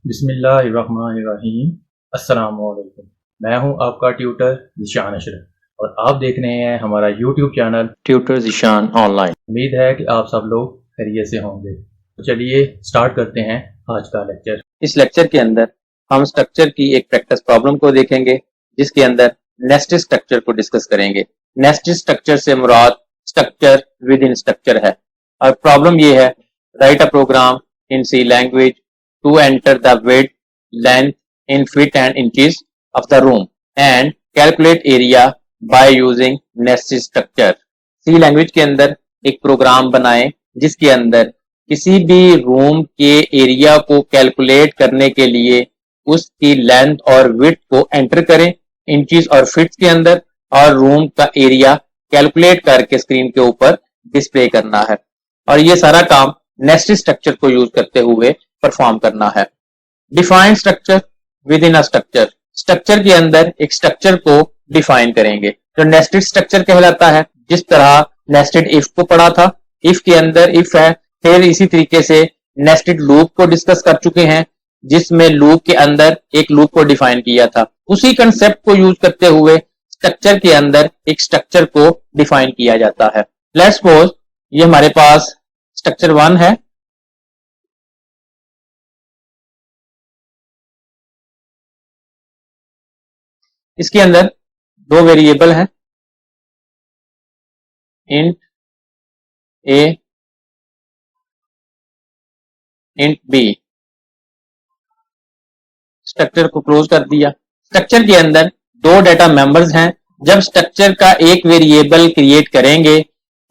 बिस्मिल्लाहिर्रहमानिर्रहीम। अस्सलामुअलैकुम। मैं हूं आपका ट्यूटर ज़ीशान अशरफ और आप देख रहे हैं हमारा YouTube channel tutor Zeeshan online. उम्मीद है कि आप सब लोग खैरियत से होंगे। तो चलिए स्टार्ट करते हैं आज का लेक्चर। इस लेक्चर के अंदर हम स्ट्रक्चर की एक प्रैक्टिस प्रॉब्लम को देखेंगे, जिसके अंदर नेस्टेड स्ट्रक्चर को डिस्कस करेंगे। नेस्टेड स्ट्रक्चर से मुराद स्ट्रक्चर विद इन स्ट्रक्चर है और प्रॉब्लम ये है, write a program in C language to enter the width, length in feet and inches of the room and calculate area by using nested structure। C language के अंदर एक programme बनाएं जिसके अंदर किसी भी रूम के एरिया को कैलकुलेट करने के लिए उसकी लेंथ और विड्थ को एंटर करें इंचेस और फीट के अंदर और रूम का एरिया कैलकुलेट करके स्क्रीन के ऊपर डिस्प्ले करना है। और ये सारा काम नेस्टेड स्ट्रक्चर को यूज करते हुए परफॉर्म करना है। Define structure within a structure, structure के अंदर एक स्ट्रक्चर को डिफाइन करेंगे जो नेस्टेड स्ट्रक्चर कहलाता है। जिस तरह नेस्टेड इफ को पढ़ा था, इफ के अंदर इफ है, फिर इसी तरीके से नेस्टेड लूप को डिस्कस कर चुके हैं जिसमें लूप के अंदर एक लूप को डिफाइन किया था। उसी कंसेप्ट को यूज करते हुए स्ट्रक्चर के अंदर एक स्ट्रक्चर को डिफाइन किया जाता है। लेट्स सपोज ये हमारे पास स्ट्रक्चर 1 है। इसके अंदर दो वेरिएबल हैं, इंट ए इंट बी। स्ट्रक्चर को क्लोज कर दिया। स्ट्रक्चर के अंदर दो डाटा मेंबर्स हैं। जब स्ट्रक्चर का एक वेरिएबल क्रिएट करेंगे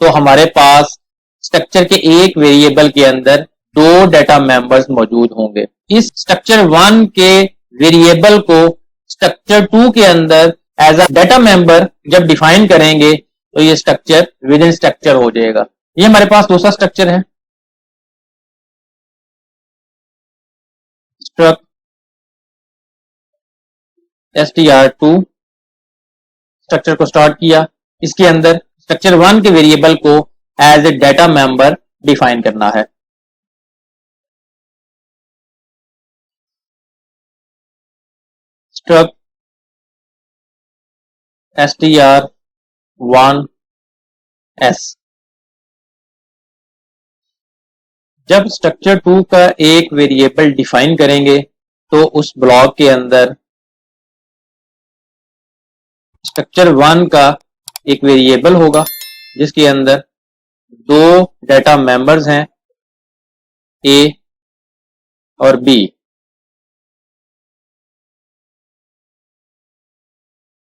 तो हमारे पास स्ट्रक्चर के एक वेरिएबल के अंदर दो डाटा मेंबर्स मौजूद होंगे। इस स्ट्रक्चर 1 के वेरिएबल को स्ट्रक्चर 2 के अंदर एज अ डाटा मेंबर जब डिफाइन करेंगे तो ये स्ट्रक्चर विद इन स्ट्रक्चर हो जाएगा। ये हमारे पास दूसरा स्ट्रक्चर है, स्ट्रक्ट str2। स्ट्रक्चर को स्टार्ट किया। इसके अंदर स्ट्रक्चर 1 के वेरिएबल को as a data member define करना है। Struct str1s। जब स्ट्रक्चर 2 का एक वेरिएबल डिफाइन करेंगे तो उस ब्लॉक के अंदर स्ट्रक्चर 1 का एक वेरिएबल होगा जिसके अंदर दो डाटा मेंबर्स हैं, ए और बी।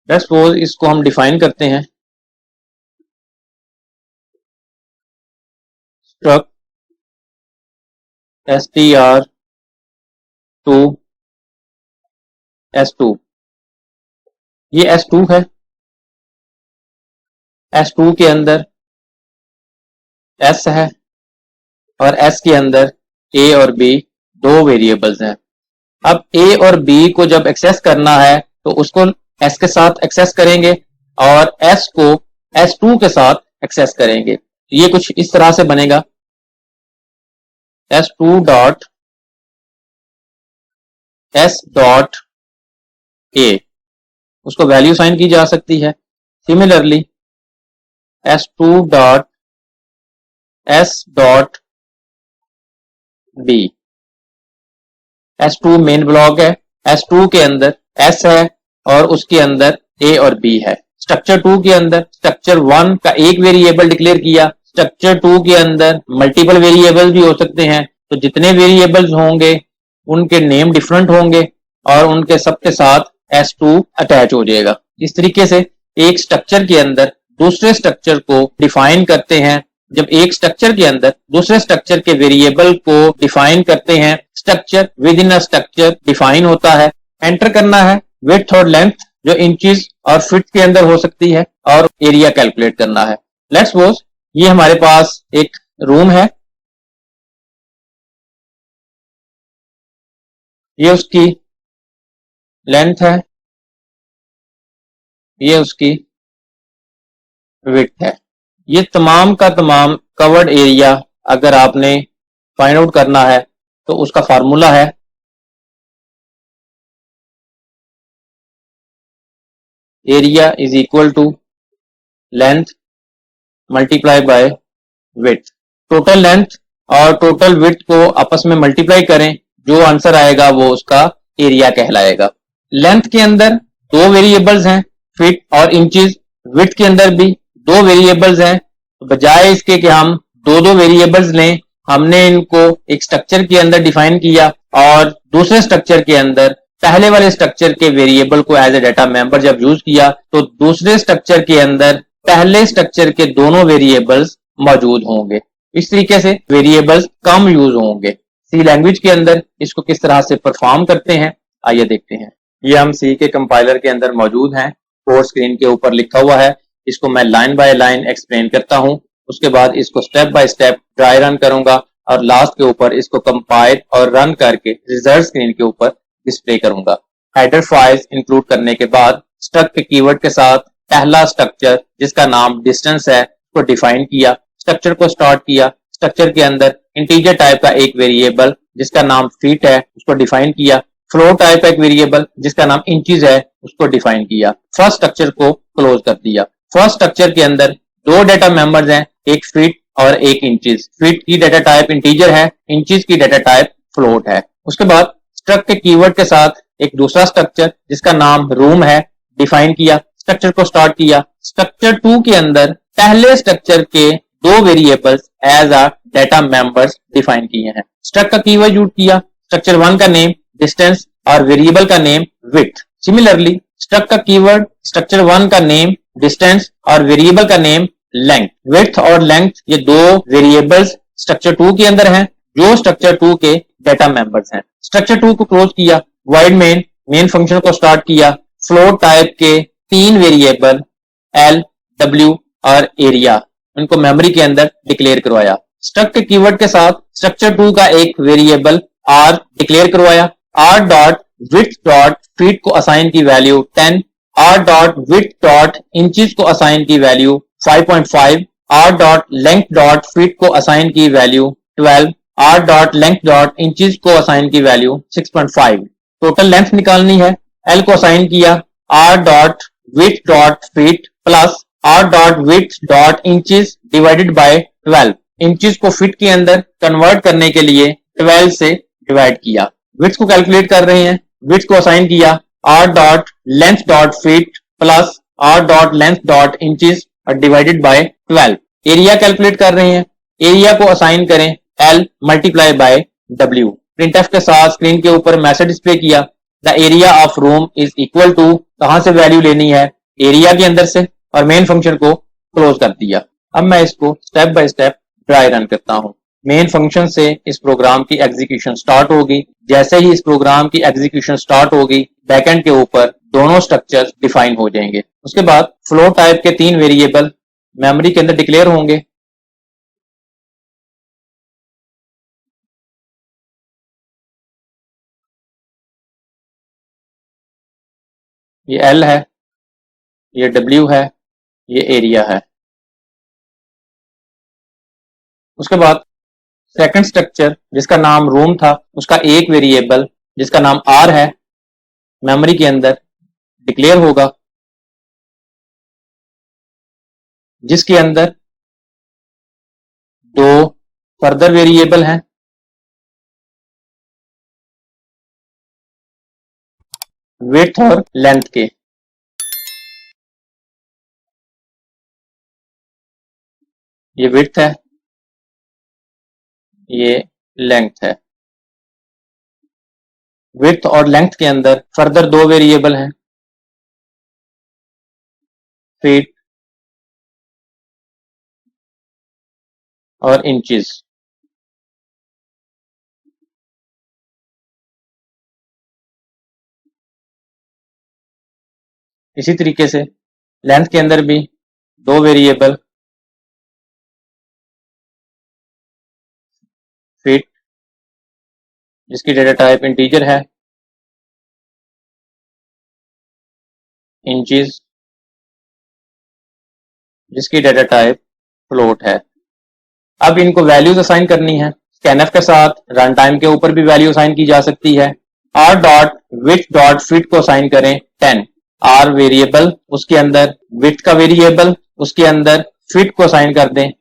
लेट्स सपोज इसको हम डिफाइन करते हैं, स्ट्रक्ट str2s2। ये s2 है। s2 के अंदर s है और s के अंदर a और b दो वेरिएबल्स हैं। अब a और b को जब एक्सेस करना है तो उसको s के साथ एक्सेस करेंगे और s को s2 के साथ एक्सेस करेंगे। ये कुछ इस तरह से बनेगा, s2 dot s dot a, उसको वैल्यू साइन की जा सकती है। Similarly s2 dot s dot b, s2 main block है, s2 के अंदर s है और उसके अंदर a और b है। स्ट्रक्चर 2 के अंदर स्ट्रक्चर 1 का एक वेरिएबल डिक्लेयर किया। स्ट्रक्चर 2 के अंदर मल्टीपल वेरिएबल भी हो सकते हैं, तो जितने वेरिएबल्स होंगे उनके नेम डिफरेंट होंगे और उनके सबके साथ s2 अटैच हो जाएगा। इस तरीके से एक स्ट्रक्चर के अंदर दूसरे स्ट्रक्चर को डिफाइन करते हैं। जब एक स्ट्रक्चर के अंदर दूसरे स्ट्रक्चर के वेरिएबल को डिफाइन करते हैं, structure within a structure define होता है। एंटर करना है विड्थ और लेंथ जो इंचेस और फीट के अंदर हो सकती है और एरिया कैलकुलेट करना है। लेट्स सपोज ये हमारे पास एक रूम है, ये उसकी लेंथ है, ये उसकी विड्थ है। ये तमाम का तमाम कवर्ड एरिया अगर आपने फाइंड आउट करना है तो उसका फार्मूला है area is equal to length multiply by width. Total length और टोटल विड्थ को आपस में मल्टीप्लाई करें, जो आंसर आएगा वो उसका एरिया कहलाएगा। लेंथ के अंदर दो वेरिएबल्स हैं, फीट और इंचेस। विड्थ के अंदर भी दो वेरिएबल्स हैं। तो बजाय इसके कि हम दो दो वेरिएबल्स लें, हमने इनको एक स्ट्रक्चर के अंदर डिफाइन किया और दूसरे स्ट्रक्चर के अंदर पहले वाले स्ट्रक्चर के वेरिएबल को एज ए डाटा मेंबर जब यूज किया तो दूसरे स्ट्रक्चर के अंदर पहले स्ट्रक्चर के दोनों वेरिएबल्स मौजूद होंगे। इस तरीके से वेरिएबल्स कम यूज होंगे। सी लैंग्वेज के अंदर इसको किस तरह से परफॉर्म करते हैं आइए देखते हैं। ये हम सी के कंपाइलर के अंदर मौजूद हैं। कोड स्क्रीन के ऊपर लिखा हुआ है। इसको मैं लाइन बाय लाइन एक्सप्लेन करता हूं, उसके बाद इसको step by step dry run करूंगा और लास्ट के ऊपर इसको कंपाइल और रन करके रिजल्ट स्क्रीन के ऊपर डिस्प्ले करूंगा। हेडर फाइल्स इंक्लूड करने के बाद स्ट्रक्ट के कीवर्ड के साथ पहला स्ट्रक्चर जिसका नाम डिस्टेंस है उसको डिफाइन किया। स्ट्रक्चर को स्टार्ट किया। स्ट्रक्चर के अंदर इंटीजर टाइप का एक वेरिएबल जिसका नाम फीट है उसको डिफाइन किया। फ्लोट टाइप का एक वेरिएबल जिसका नाम इंचेस है उसको डिफाइन किया। फर्स्ट स्ट्रक्चर को क्लोज कर दिया। फर्स्ट स्ट्रक्चर के अंदर दो डाटा मेंबर्स हैं, एक फीट और एक इंचेस। फीट की डाटा टाइप इंटीजर है, इंचेस की डाटा टाइप फ्लोट है। उसके बाद स्ट्रक्ट के कीवर्ड के साथ एक दूसरा स्ट्रक्चर जिसका नाम रूम है डिफाइन किया। स्ट्रक्चर को स्टार्ट किया। स्ट्रक्चर 2 के अंदर पहले स्ट्रक्चर के दो variables as a data members define किए हैं। स्ट्रक्ट का कीवर्ड यूज किया। स्ट्रक्चर 1 का नेम डिस्टेंस और वेरिएबल का नेम विड्थ। सिमिलरली स्ट्रक्ट का कीवर्ड स्ट्रक्चर 1 का नेम डिस्टेंस और वेरिएबल का नेम लेंथ। विड्थ और लेंथ ये दो वेरिएबल्स स्ट्रक्चर 2 के अंदर हैं जो स्ट्रक्चर 2 के डाटा मेंबर्स हैं। स्ट्रक्चर 2 को क्लोज किया। वाइड मेन फंक्शन को स्टार्ट किया। फ्लोट टाइप के तीन वेरिएबल एल, डब्ल्यू और एरिया उनको मेमोरी के अंदर डिक्लेयर करवाया। स्ट्रक्ट के कीवर्ड के साथ स्ट्रक्चर 2 का एक वेरिएबल आर डिक्लेयर करवाया। R dot width dot feet को असाइन की value 10, R dot width dot inches को असाइन की value 5.5, are dot length dot feet को असाइन की value 12, are dot length dot inches को असाइन की वैल्यू 6.5। टोटल लेंथ निकालनी है। एल को असाइन किया R dot width dot feet plus R dot width dot inches divided by 12। Inches को feet के अंदर कन्वर्ट करने के लिए 12 से डिवाइड किया। विड्थ को कैलकुलेट कर रहे हैं। विड्थ को असाइन किया R dot length dot feet plus R dot length dot inches और डिवाइडेड बाय 12। एरिया कैलकुलेट कर रहे हैं। एरिया को असाइन करें L multiply by W. Printf के साथ स्क्रीन के ऊपर मैसेज डिस्प्ले किया the area of room is equal to, कहां से वैल्यू लेनी है एरिया के अंदर से, और मेन फंक्शन को क्लोज कर दिया। अब मैं इसको step by step dry run करता हूं। मेन फंक्शन से इस प्रोग्राम की एग्जीक्यूशन स्टार्ट होगी। जैसे ही इस प्रोग्राम की एग्जीक्यूशन स्टार्ट होगी बैकएंड के ऊपर दोनों स्ट्रक्चर्स डिफाइन हो जाएंगे। उसके बाद फ्लोट टाइप के तीन वेरिएबल मेमोरी के अंदर डिक्लेयर होंगे। ये एल है, ये डब्ल्यू है, ये एरिया है। उसके बाद सेकंड स्ट्रक्चर जिसका नाम रूम था उसका एक वेरिएबल जिसका नाम आर है मेमोरी के अंदर डिक्लेयर होगा, जिसके अंदर दो फर्दर वेरिएबल हैं विड्थ और लेंथ के। ये विड्थ है, ये लेंथ है। विड्थ और लेंथ के अंदर फर्दर दो वेरिएबल हैं फीट और इंचेस। इसी तरीके से लेंथ के अंदर भी दो वेरिएबल फीट जिसकी डेटा टाइप इंटीजर है, इंचेस जिसकी डेटा टाइप फ्लोट है। अब इनको वैल्यूज असाइन करनी है। स्कैनफ के साथ रन टाइम के ऊपर भी वैल्यू असाइन की जा सकती है। R dot width dot feet को असाइन करें 10, आर वेरिएबल, उसके अंदर विड्थ का वेरिएबल, उसके अंदर फिट को असाइन कर दें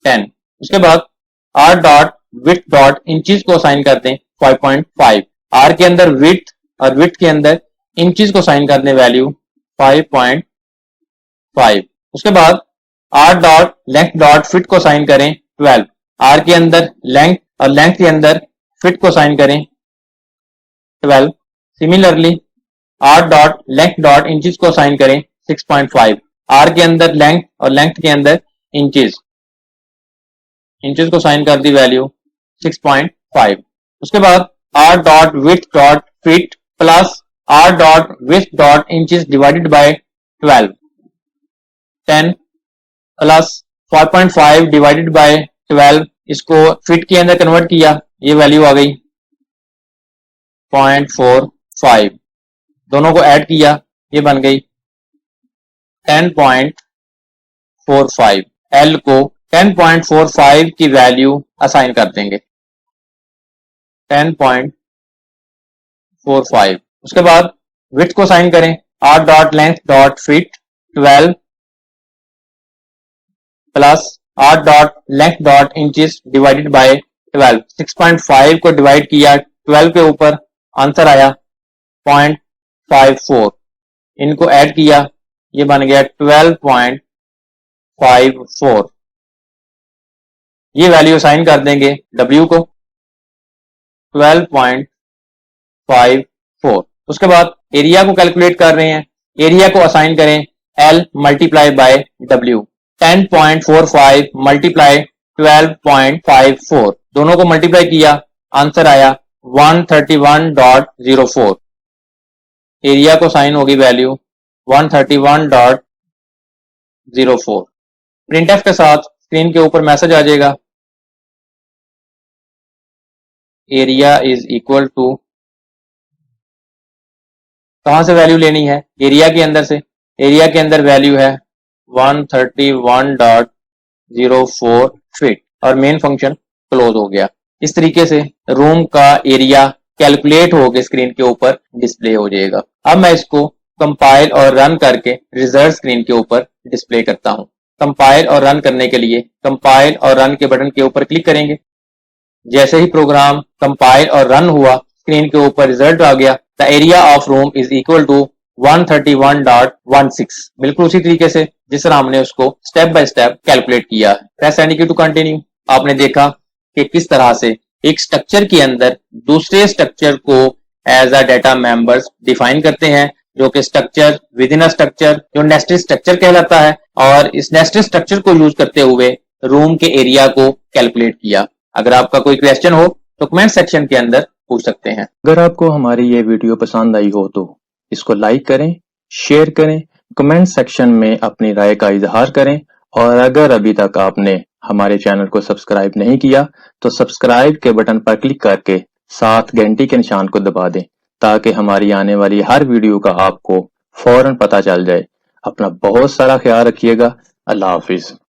10। उसके बाद R dot width dot inches को असाइन कर दें 5.5। आर के अंदर विड्थ और विड्थ के अंदर इंचेस को असाइन कर दें वैल्यू 5.5। उसके बाद are dot length dot fit को असाइन करें 12। आर के अंदर लेंथ और लेंथ के अंदर फिट को असाइन करें 12। Similarly R dot length dot inches को असाइन करें 6.5। आर के अंदर लेंथ और लेंथ के अंदर इंचेस को असाइन कर दी वैल्यू 6.5। उसके बाद R dot width dot fit plus R dot width dot inches divided by 12, 10 plus 5.5 divided by 12, इसको फिट के अंदर कन्वर्ट किया, ये वैल्यू आ गई 0.45। दोनों को ऐड किया, ये बन गई 10.45। एल को 10.45 की वैल्यू असाइन कर देंगे 10.45। उसके बाद विड्थ को असाइन करें are dot length dot fit 12 plus R dot length dot inches divided by 12। 6.5 को डिवाइड किया 12 के ऊपर, आंसर आया 0.54। इनको ऐड किया, ये बन गया 12.54। ये वैल्यू असाइन कर देंगे W को 12.54। उसके बाद एरिया को कैलकुलेट कर रहे हैं, एरिया को असाइन करें L multiply by W। 10.45 multiply 12.54, दोनों को मल्टीप्लाई किया, आंसर आया 131.04। एरिया को साइन होगी वैल्यू 131.04। प्रिंटफ के साथ स्क्रीन के ऊपर मैसेज आ जाएगा एरिया इज इक्वल टू, कहां से वैल्यू लेनी है, एरिया के अंदर से। एरिया के अंदर वैल्यू है 131.04 फीट और मेन फंक्शन क्लोज हो गया। इस तरीके से रूम का एरिया कैलकुलेट होकर स्क्रीन के ऊपर डिस्प्ले हो जाएगा। अब मैं इसको कंपाइल और रन करके रिजल्ट स्क्रीन के ऊपर डिस्प्ले करता हूं। कंपाइल और रन करने के लिए कंपाइल और रन के बटन के ऊपर क्लिक करेंगे। जैसे ही प्रोग्राम कंपाइल और रन हुआ, स्क्रीन के ऊपर रिजल्ट आ गया, the area of room is equal to 131.16। बिल्कुल उसी तरीके से जिस तरह हमने उसको स्टेप बाय स्टेप कैलकुलेट किया। Press end key to continue. आपने देखा कि किस तरह से एक स्ट्रक्चर के अंदर दूसरे स्ट्रक्चर को as a data members define करते हैं, जो कि structure within a structure, जो नेस्टेड स्ट्रक्चर कहलाता है, और इस नेस्टेड स्ट्रक्चर को यूज करते हुए रूम के एरिया को कैलकुलेट किया। अगर आपका कोई क्वेश्चन हो तो कमेंट सेक्शन के अंदर पूछ सकते हैं। अगर आपको हमारी ये वीडियो पसंद आई हो तो इसको लाइक करें, शेयर करें, कमेंट सेक्शन में अपनी राय का इजहार करें, और अगर अभी तक आपने हमारे चैनल को सब्सक्राइब नहीं किया तो सब्सक्राइब के बटन पर क्लिक करके साथ घंटी के निशान को दबा दें, ताकि हमारी आने वाली हर वीडियो का आपको फौरन पता चल जाए। अपना बहुत सारा ख्याल रखिएगा। अल्लाह हाफिज।